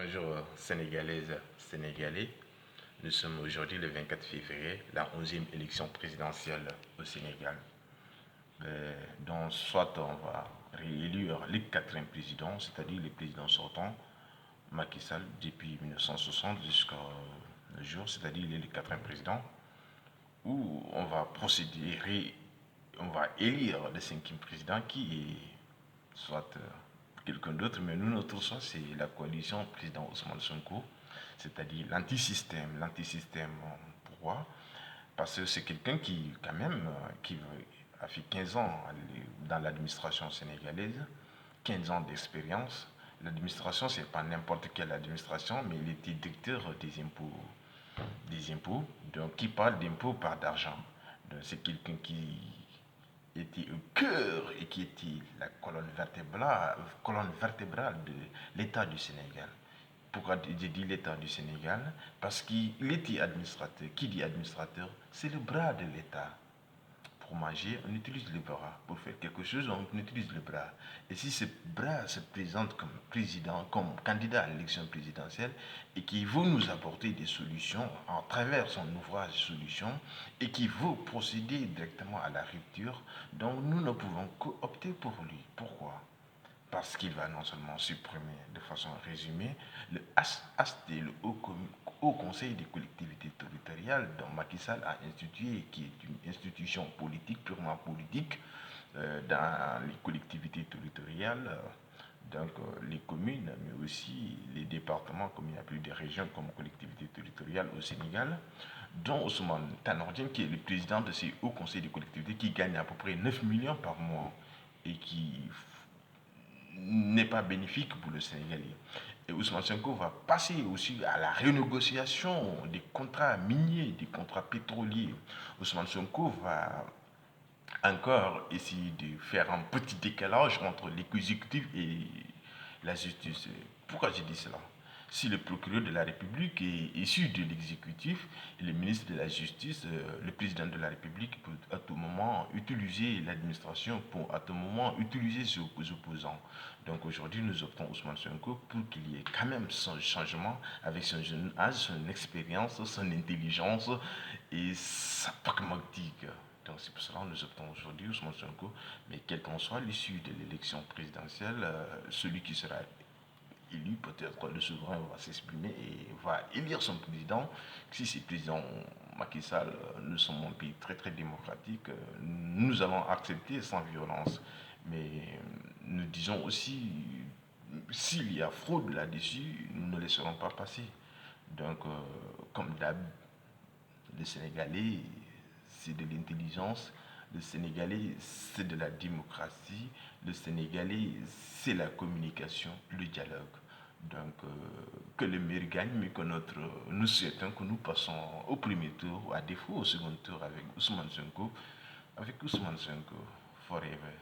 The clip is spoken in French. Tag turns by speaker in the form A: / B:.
A: Bonjour Sénégalaises, Sénégalais. Nous sommes aujourd'hui le 24 février, la 11e élection présidentielle au Sénégal. Donc soit on va réélire le quatrième président, c'est-à-dire le président sortant, Macky Sall, depuis 1960 jusqu'au jour, c'est-à-dire il est le quatrième président, ou on va procéder, on va élire le cinquième président qui est soit quelqu'un d'autre, mais nous, notre choix, c'est la coalition président Ousmane Sonko, c'est-à-dire l'antisystème. L'antisystème, pourquoi? Parce que c'est quelqu'un qui, quand même, qui a fait 15 ans dans l'administration sénégalaise, 15 ans d'expérience. L'administration, c'est pas n'importe quelle administration, mais il était directeur des impôts, donc qui parle d'impôts par d'argent. Donc c'est quelqu'un qui était au cœur et qui était la colonne vertébrale de l'État du Sénégal. Pourquoi j'ai dit l'État du Sénégal? Parce qu'il était administrateur. Qui dit administrateur? C'est le bras de l'État. Pour manger, on utilise le bras. Pour faire quelque chose, on utilise le bras. Et si ce bras se présente comme président, comme candidat à l'élection présidentielle, et qui veut nous apporter des solutions à travers son ouvrage Solutions, et qui veut procéder directement à la rupture, donc nous ne pouvons qu'opter pour lui. Pourquoi? Parce qu'il va non seulement supprimer de façon résumée le HT, le Haut Conseil des collectivités territoriales, dont Macky Sall a institué, qui est une institution politique, purement politique, dans les collectivités territoriales, les communes, mais aussi les départements, comme il n'y a plus de régions comme collectivités territoriales au Sénégal, dont Ousmane Tanordien, qui est le président de ces hauts conseils de collectivités, qui gagne à peu près 9 millions par mois et qui n'est pas bénéfique pour le Sénégalais. Et Ousmane Sonko va passer aussi à la renégociation des contrats miniers, des contrats pétroliers. Ousmane Sonko va encore essayer de faire un petit décalage entre l'exécutif et la justice. Pourquoi j'ai dit cela? Si le procureur de la République est issu de l'exécutif et le ministre de la Justice, le président de la République peut à tout moment utiliser l'administration pour à tout moment utiliser ses opposants. Donc aujourd'hui, nous optons Ousmane Sonko pour qu'il y ait quand même son changement avec son jeune âge, son expérience, son intelligence et sa pragmatique. Donc c'est pour cela que nous optons aujourd'hui Ousmane Sonko, mais quelle qu'en soit l'issue de l'élection présidentielle, celui qui sera élu, peut-être le souverain va s'exprimer et va élire son président. Si c'est président Macky Sall, nous sommes un pays très très démocratique, nous allons accepter sans violence. Mais nous disons aussi, s'il y a fraude là-dessus, nous ne laisserons pas passer. Donc, comme d'hab, le Sénégalais, c'est de l'intelligence. Le Sénégalais, c'est de la démocratie. Le Sénégalais, c'est la communication, le dialogue. Donc, que le meilleur gagne, mais que nous souhaitons que nous passons au premier tour, ou à défaut au second tour avec Ousmane Sonko. Avec Ousmane Sonko, forever.